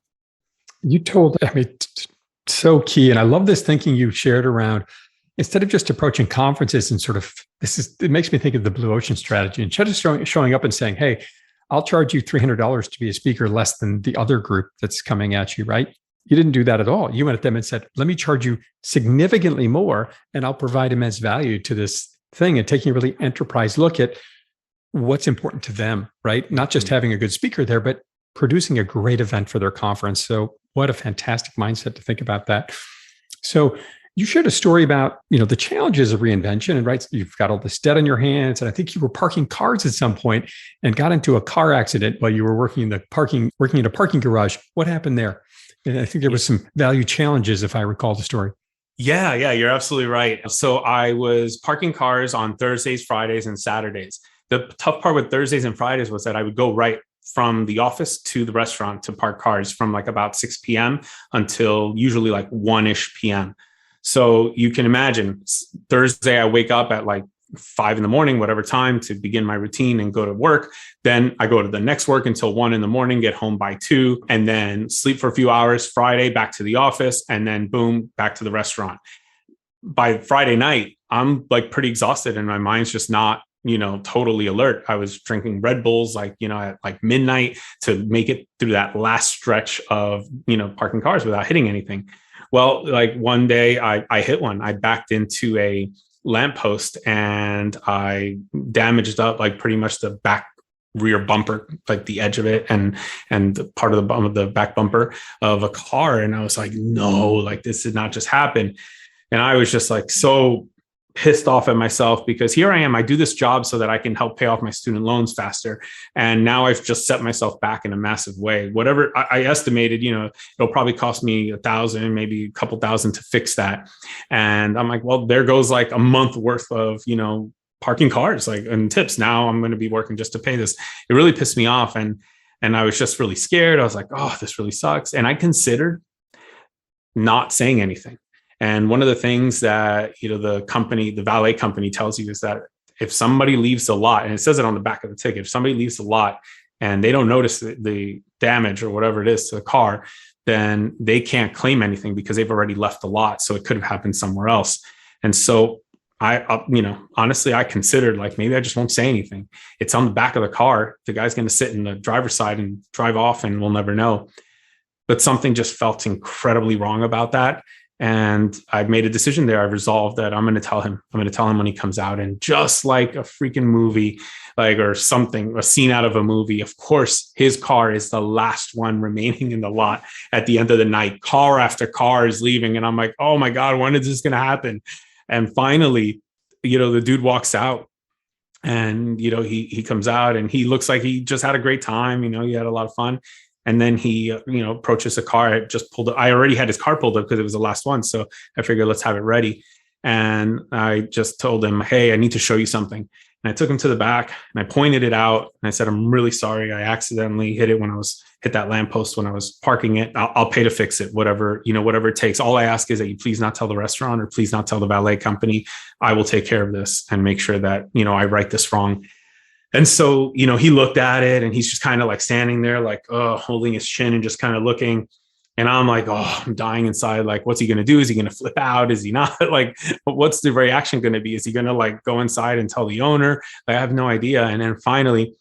So key. And I love this thinking you shared around, instead of just approaching conferences and sort of, it makes me think of the blue ocean strategy. Instead of showing up and saying, hey, I'll charge you $300 to be a speaker less than the other group that's coming at you, right? You didn't do that at all. You went at them and said, let me charge you significantly more and I'll provide immense value to this thing and taking a really enterprise look at what's important to them, right? Not just having a good speaker there, but producing a great event for their conference. So what a fantastic mindset to think about that. So you shared a story about, the challenges of reinvention, and right, you've got all this debt on your hands. And I think you were parking cars at some point and got into a car accident while you were working in a parking garage. What happened there? And I think there was some value challenges, if I recall the story. Yeah, you're absolutely right. So I was parking cars on Thursdays, Fridays, and Saturdays. The tough part with Thursdays and Fridays was that I would go right from the office to the restaurant to park cars from like about 6 p.m. until usually like 1-ish p.m. So you can imagine Thursday, I wake up at like 5 a.m, whatever time, to begin my routine and go to work. Then I go to the next work until 1 a.m, get home by 2, and then sleep for a few hours. Friday, back to the office, and then boom, back to the restaurant. By Friday night, I'm like pretty exhausted and my mind's just not, totally alert. I was drinking Red Bulls at like midnight to make it through that last stretch of, parking cars without hitting anything. Well, like one day I hit one. I backed into a lamppost and I damaged up like pretty much the back rear bumper, like the edge of it and the part of the back bumper of a car. And I was like, no, like this did not just happen. And I was just like so pissed off at myself because here I am. I do this job so that I can help pay off my student loans faster. And now I've just set myself back in a massive way. Whatever I estimated, it'll probably cost me $1,000, maybe a couple thousand to fix that. And I'm like, well, there goes like a month worth of, parking cars, like, and tips. Now I'm going to be working just to pay this. It really pissed me off. And I was just really scared. I was like, oh, this really sucks. And I considered not saying anything. And one of the things that, the valet company tells you is that if somebody leaves the lot, and it says it on the back of the ticket, if somebody leaves the lot and they don't notice the damage or whatever it is to the car, then they can't claim anything because they've already left the lot. So it could have happened somewhere else. And so honestly, I considered like, maybe I just won't say anything. It's on the back of the car. The guy's going to sit in the driver's side and drive off and we'll never know. But something just felt incredibly wrong about that. And I've made a decision there. I've resolved that I'm going to tell him. I'm going to tell him when he comes out. And just like a freaking movie, or something, a scene out of a movie, of course, his car is the last one remaining in the lot at the end of the night. Car after car is leaving. And I'm like, oh my God, when is this going to happen? And finally, the dude walks out and, he comes out and he looks like he just had a great time. He had a lot of fun. And then he, approaches the car. I already had his car pulled up because it was the last one. So I figured, let's have it ready. And I just told him, hey, I need to show you something. And I took him to the back and I pointed it out. And I said, I'm really sorry. I accidentally hit that lamppost when I was parking it. I'll pay to fix it, whatever it takes. All I ask is that you please not tell the restaurant or please not tell the valet company. I will take care of this and make sure that, I right this wrong. And so, he looked at it and he's just kind of like standing there, like, holding his chin and just kind of looking. And I'm like, I'm dying inside. Like, what's he going to do? Is he going to flip out? Is he not? Like, what's the reaction going to be? Is he going to like go inside and tell the owner? Like, I have no idea. And then finally,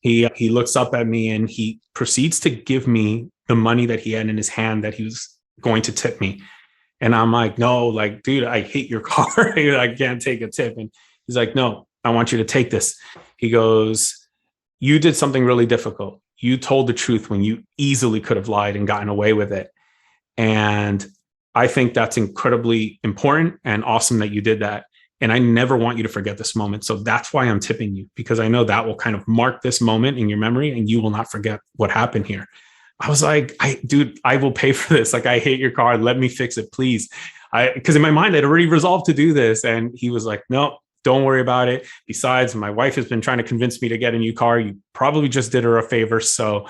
he looks up at me and he proceeds to give me the money that he had in his hand that he was going to tip me. And I'm like, no, like, dude, I hate your car. I can't take a tip. And he's like, no, I want you to take this. He goes, you did something really difficult. You told the truth when you easily could have lied and gotten away with it. And I think that's incredibly important and awesome that you did that. And I never want you to forget this moment. So that's why I'm tipping you, because I know that will kind of mark this moment in your memory and you will not forget what happened here. I was like, dude, I will pay for this. Like, I hate your car. Let me fix it, please. Because in my mind, I'd already resolved to do this. And he was like, no, don't worry about it. Besides, my wife has been trying to convince me to get a new car. You probably just did her a favor. So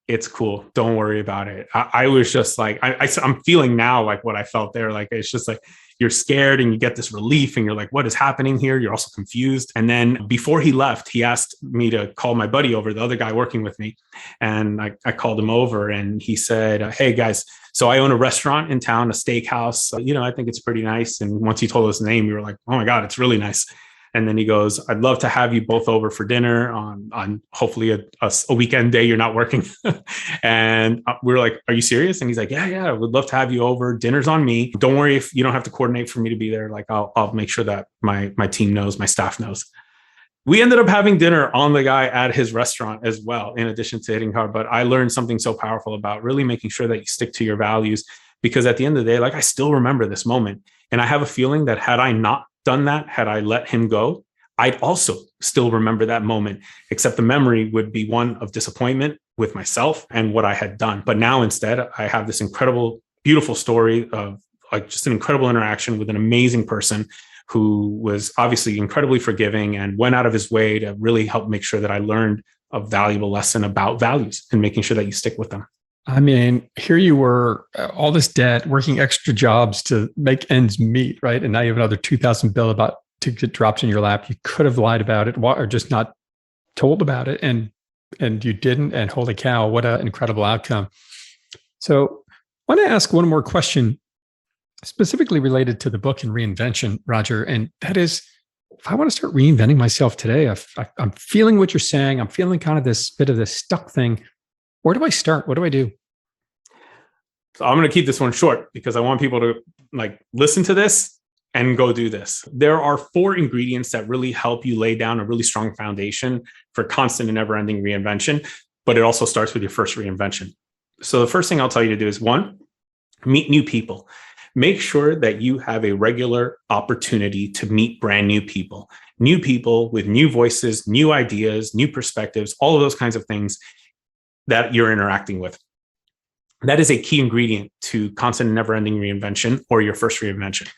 it's cool. Don't worry about it. I was just like, I'm feeling now like what I felt there. Like, it's just like, you're scared and you get this relief and you're like, what is happening here? You're also confused. And then before he left, he asked me to call my buddy over, the other guy working with me. And I called him over and he said, hey guys, so I own a restaurant in town, a steakhouse. I think it's pretty nice. And once he told us the name, we were like, oh my God, it's really nice. And then he goes, I'd love to have you both over for dinner on hopefully a weekend day you're not working. And we're like, are you serious? And he's like, yeah, I would love to have you over. Dinner's on me. Don't worry if you don't have to coordinate for me to be there. Like I'll make sure that my team knows, my staff knows. We ended up having dinner on the guy at his restaurant as well, in addition to hitting hard. But I learned something so powerful about really making sure that you stick to your values, because at the end of the day, like I still remember this moment. And I have a feeling that had I not done that, had I let him go, I'd also still remember that moment, except the memory would be one of disappointment with myself and what I had done. But now instead, I have this incredible, beautiful story of like just an incredible interaction with an amazing person who was obviously incredibly forgiving and went out of his way to really help make sure that I learned a valuable lesson about values and making sure that you stick with them. I mean, here you were, all this debt, working extra jobs to make ends meet, right? And now you have another 2,000 bill about to get dropped in your lap. You could have lied about it or just not told about it, and you didn't. And holy cow, what an incredible outcome! So, I want to ask one more question, specifically related to the book and reinvention, Roger. And that is, if I want to start reinventing myself today, I'm feeling what you're saying. I'm feeling kind of this bit of this stuck thing. Where do I start? What do I do? So I'm going to keep this one short because I want people to like listen to this and go do this. There are 4 ingredients that really help you lay down a really strong foundation for constant and never-ending reinvention, but it also starts with your first reinvention. So the first thing I'll tell you to do is 1, meet new people. Make sure that you have a regular opportunity to meet brand new people with new voices, new ideas, new perspectives, all of those kinds of things that you're interacting with. That is a key ingredient to constant and never-ending reinvention, or your first reinvention,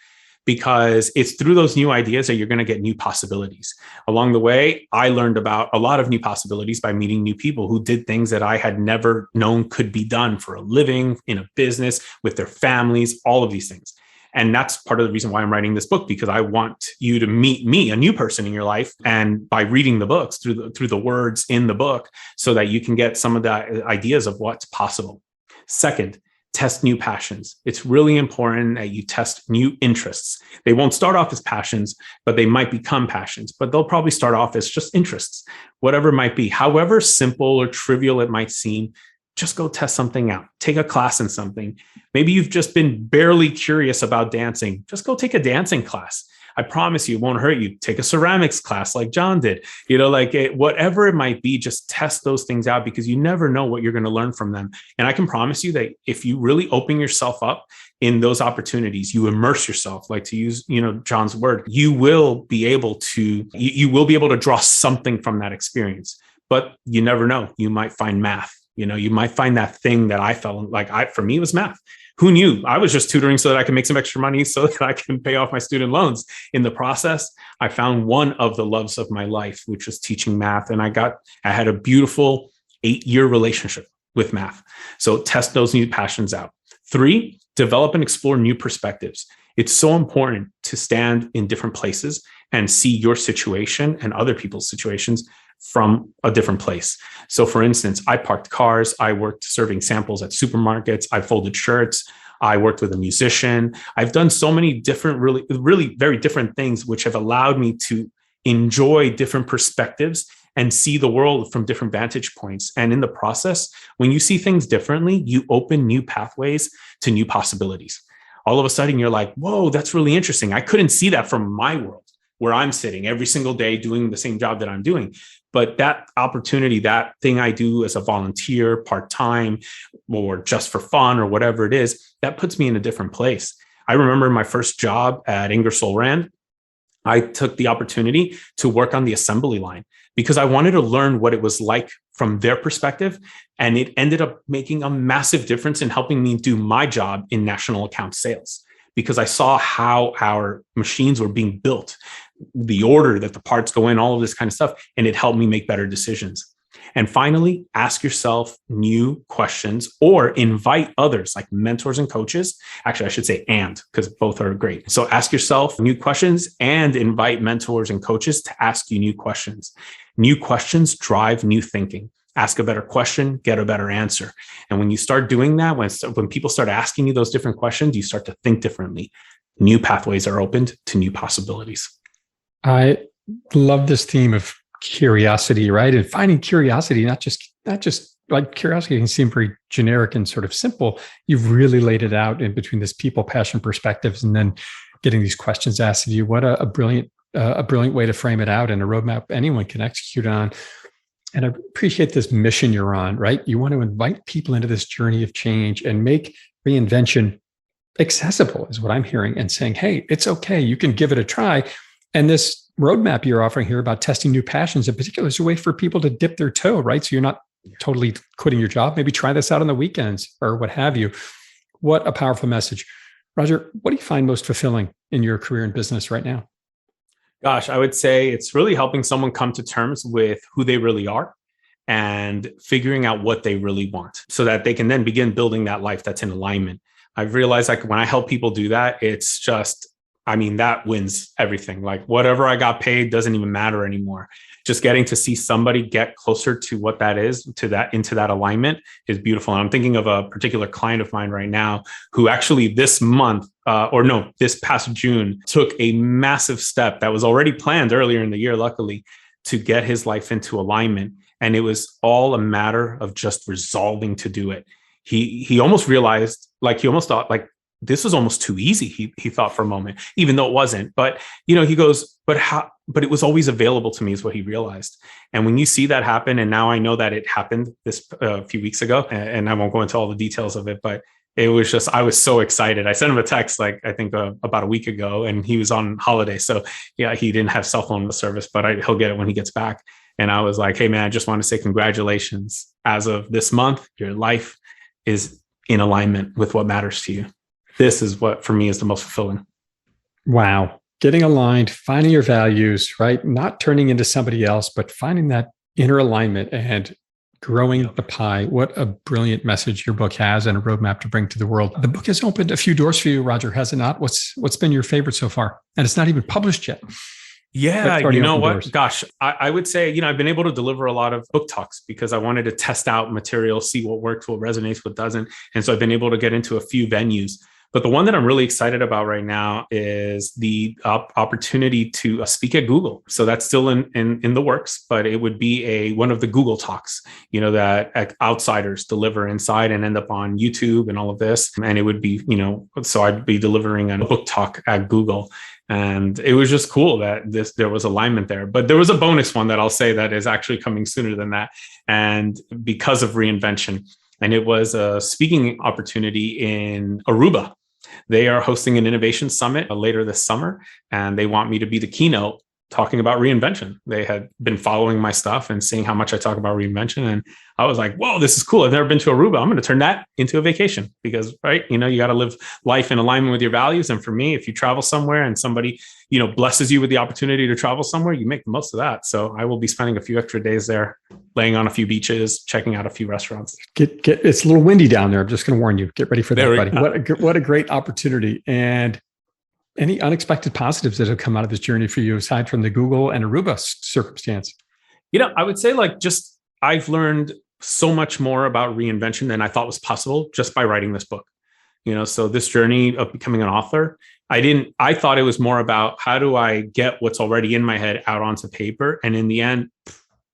because it's through those new ideas that you're going to get new possibilities. Along the way, I learned about a lot of new possibilities by meeting new people who did things that I had never known could be done for a living, in a business, with their families, all of these things. And that's part of the reason why I'm writing this book, because I want you to meet me, a new person in your life, and by reading the books through the words in the book, so that you can get some of the ideas of what's possible. Second, test new passions. It's really important that you test new interests. They won't start off as passions, but they might become passions, but they'll probably start off as just interests, whatever it might be. However simple or trivial it might seem, just go test something out. Take a class in something. Maybe you've just been barely curious about dancing. Just go take a dancing class. I promise you, it won't hurt you. Take a ceramics class like John did. Whatever it might be, just test those things out, because you never know what you're going to learn from them. And I can promise you that if you really open yourself up in those opportunities, you immerse yourself, like to use, John's word, you will be able to draw something from that experience. But you never know. You might find math. You might find that thing that I felt like for me, it was math. Who knew? I was just tutoring so that I can make some extra money so that I can pay off my student loans. In the process, I found one of the loves of my life, which was teaching math. And I had a beautiful 8-year relationship with math. So test those new passions out. 3, develop and explore new perspectives. It's so important to stand in different places and see your situation and other people's situations from a different place. So for instance, I parked cars, I worked serving samples at supermarkets, I folded shirts, I worked with a musician. I've done so many different, really, really very different things, which have allowed me to enjoy different perspectives and see the world from different vantage points. And in the process, when you see things differently, you open new pathways to new possibilities. All of a sudden, you're like, whoa, that's really interesting. I couldn't see that from my world, where I'm sitting every single day doing the same job that I'm doing. But that opportunity, that thing I do as a volunteer, part-time, or just for fun, or whatever it is, that puts me in a different place. I remember my first job at Ingersoll Rand, I took the opportunity to work on the assembly line because I wanted to learn what it was like from their perspective. And it ended up making a massive difference in helping me do my job in national account sales, because I saw how our machines were being built, the order that the parts go in, all of this kind of stuff. And it helped me make better decisions. And finally, ask yourself new questions or invite others like mentors and coaches. Actually, I should say because both are great. So ask yourself new questions and invite mentors and coaches to ask you new questions. New questions drive new thinking. Ask a better question, get a better answer. And when you start doing that, when people start asking you those different questions, you start to think differently. New pathways are opened to new possibilities. I love this theme of curiosity, right? And finding curiosity, not just like curiosity can seem very generic and sort of simple. You've really laid it out in between this people, passion, perspectives, and then getting these questions asked of you. What a brilliant way to frame it out, and a roadmap anyone can execute on. And I appreciate this mission you're on, right? You want to invite people into this journey of change and make reinvention accessible, is what I'm hearing, and saying, hey, it's okay. You can give it a try. And this roadmap you're offering here about testing new passions in particular is a way for people to dip their toe, right? So you're not totally quitting your job. Maybe try this out on the weekends or what have you. What a powerful message. Roger, what do you find most fulfilling in your career and business right now? Gosh, I would say it's really helping someone come to terms with who they really are and figuring out what they really want so that they can then begin building that life that's in alignment. I've realized like when I help people do that, it's just, that wins everything. Like whatever I got paid doesn't even matter anymore. Just getting to see somebody get closer to what that is, into that alignment is beautiful. And I'm thinking of a particular client of mine right now who actually this past June took a massive step that was already planned earlier in the year, luckily, to get his life into alignment. And it was all a matter of just resolving to do it. He almost realized, he almost thought this was almost too easy. He thought for a moment, even though it wasn't. But he goes, but it was always available to me, is what he realized. And when you see that happen, and now I know that it happened this a few weeks ago, and I won't go into all the details of it, but it was just, I was so excited. I sent him a text, I think about a week ago, and he was on holiday. So yeah, he didn't have cell phone service, but he'll get it when he gets back. And I was like, hey man, I just want to say congratulations. As of this month, your life is in alignment with what matters to you. This is what for me is the most fulfilling. Wow. Getting aligned, finding your values, right? Not turning into somebody else, but finding that inner alignment and growing the pie. What a brilliant message your book has, and a roadmap to bring to the world. The book has opened a few doors for you, Roger, has it not? What's been your favorite so far? And it's not even published yet. Yeah, you know what? Doors. Gosh, I would say, I've been able to deliver a lot of book talks because I wanted to test out material, see what works, what resonates, what doesn't. And so I've been able to get into a few venues. But the one that I'm really excited about right now is the opportunity to speak at Google. So that's still in the works, but it would be one of the Google talks, that outsiders deliver inside and end up on YouTube and all of this. And it would be, so I'd be delivering a book talk at Google. And it was just cool that there was alignment there. But there was a bonus one that I'll say that is actually coming sooner than that. And because of Reinvention, and it was a speaking opportunity in Aruba. They are hosting an innovation summit later this summer, and they want me to be the keynote talking about reinvention. They had been following my stuff and seeing how much I talk about reinvention. And I was like, whoa, this is cool. I've never been to Aruba. I'm going to turn that into a vacation because, right, you got to live life in alignment with your values. And for me, if you travel somewhere and somebody, blesses you with the opportunity to travel somewhere, you make the most of that. So I will be spending a few extra days there, laying on a few beaches, checking out a few restaurants. It's a little windy down there. I'm just going to warn you. Get ready for that, buddy. What a great opportunity. And any unexpected positives that have come out of this journey for you, aside from the Google and Aruba circumstance? I would say I've learned so much more about reinvention than I thought was possible just by writing this book. So this journey of becoming an author, I thought it was more about how do I get what's already in my head out onto paper. And in the end,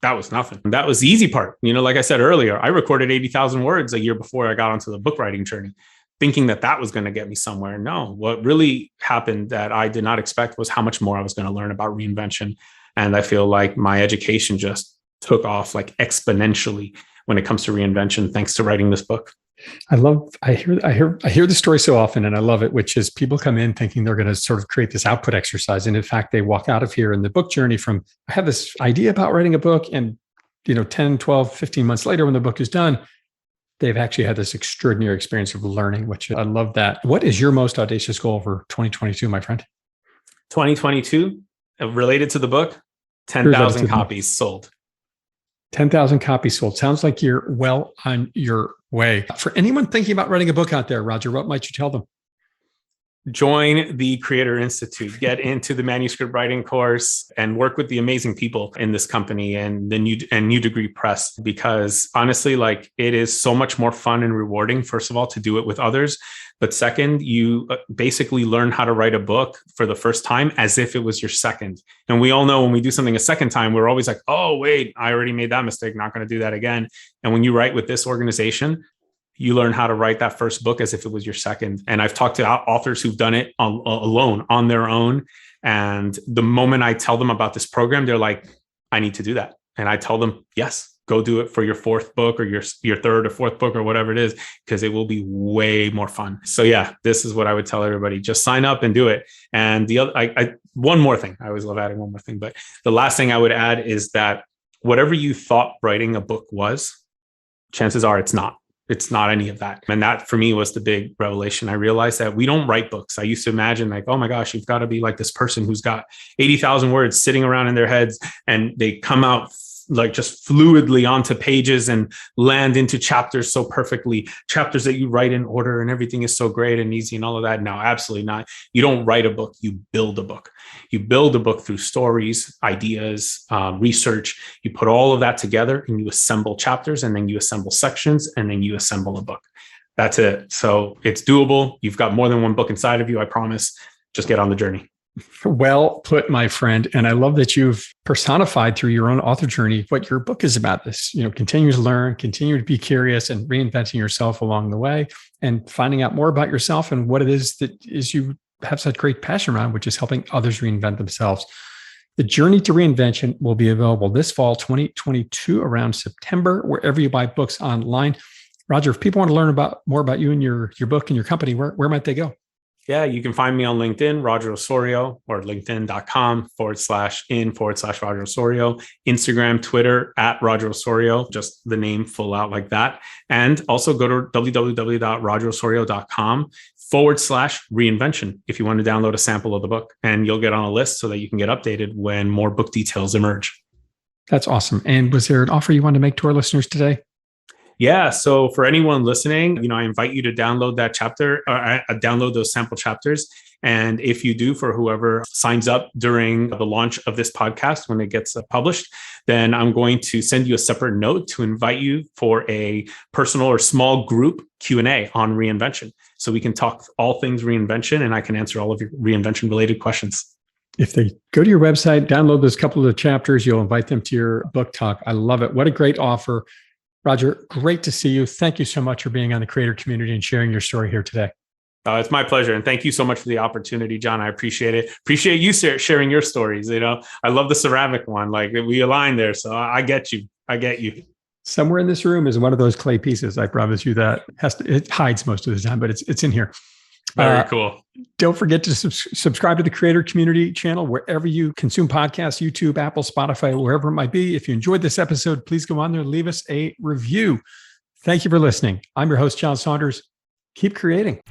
that was nothing. That was the easy part. Like I said earlier, I recorded 80,000 words a year before I got onto the book writing journey, thinking that was going to get me somewhere. No, what really happened that I did not expect was how much more I was going to learn about reinvention. And I feel like my education just took off exponentially when it comes to reinvention, thanks to writing this book. I hear the story so often, and I love it, which is people come in thinking they're going to sort of create this output exercise. And in fact, they walk out of here in the book journey from, I have this idea about writing a book, and 10, 12, 15 months later, when the book is done, they've actually had this extraordinary experience of learning, which I love that. What is your most audacious goal for 2022, my friend? 2022, related to the book, 10,000 copies sold. 10,000 copies sold. Sounds like you're well on your way. For anyone thinking about writing a book out there, Roger, what might you tell them? join the Creator Institute, get into the Manuscript Writing course, and work with the amazing people in this company and the New Degree Press. Because honestly, like, it is so much more fun and rewarding, first of all, to do it with others. But second, you basically learn how to write a book for the first time as if it was your second. And we all know when we do something a second time, we're always like, oh, wait, I already made that mistake, not going to do that again. And when you write with this organization, you learn how to write that first book as if it was your second. And I've talked to authors who've done it alone, on their own. And the moment I tell them about this program, they're like, I need to do that. And I tell them, yes, go do it for your fourth book or your third or fourth book or whatever it is, because it will be way more fun. So yeah, this is what I would tell everybody. Just sign up and do it. And the other, one more thing, I always love adding one more thing, but the last thing I would add is that whatever you thought writing a book was, chances are it's not. It's not any of that. And that for me was the big revelation. I realized that we don't write books. I used to imagine like, oh my gosh, you've got to be like this person who's got 80,000 words sitting around in their heads and they come out like just fluidly onto pages and land into chapters so perfectly, chapters that you write in order and everything is so great and easy and all of that. No, absolutely not. You don't write a book, you build a book. You build a book through stories, ideas, research. You put all of that together and you assemble chapters, and then you assemble sections, and then you assemble a book. That's it. So it's doable. You've got more than one book inside of you, I promise. Just get on the journey. Well put, my friend. And I love that you've personified through your own author journey what your book is about. This, continue to learn, continue to be curious, and reinventing yourself along the way, and finding out more about yourself and what it is that is you have such great passion around, which is helping others reinvent themselves. The Journey to Reinvention will be available this fall, 2022, around September, wherever you buy books online. Roger, if people want to learn more about you and your book and your company, where might they go? Yeah, you can find me on LinkedIn, Roger Osorio, or linkedin.com/in/Roger Osorio, Instagram, Twitter @Roger Osorio, just the name full out like that. And also go to www.rogerosorio.com/reinvention if you want to download a sample of the book, and you'll get on a list so that you can get updated when more book details emerge. That's awesome. And was there an offer you wanted to make to our listeners today? Yeah. So for anyone listening, I invite you to download that chapter, or download those sample chapters. And if you do, for whoever signs up during the launch of this podcast, when it gets published, then I'm going to send you a separate note to invite you for a personal or small group Q&A on reinvention. So we can talk all things reinvention, and I can answer all of your reinvention related questions. If they go to your website, download those couple of chapters, you'll invite them to your book talk. I love it. What a great offer. Roger, great to see you. Thank you so much for being on the creator community and sharing your story here today. It's my pleasure. And thank you so much for the opportunity, John. I appreciate it. Appreciate you sharing your stories. I love the ceramic one. Like, we align there. So I get you. Somewhere in this room is one of those clay pieces. I promise you that. It hides most of the time, but it's in here. Very cool. Don't forget to subscribe to the Creator Community channel wherever you consume podcasts, YouTube, Apple, Spotify, wherever it might be. If you enjoyed this episode, please go on there and leave us a review. Thank you for listening. I'm your host, John Saunders. Keep creating.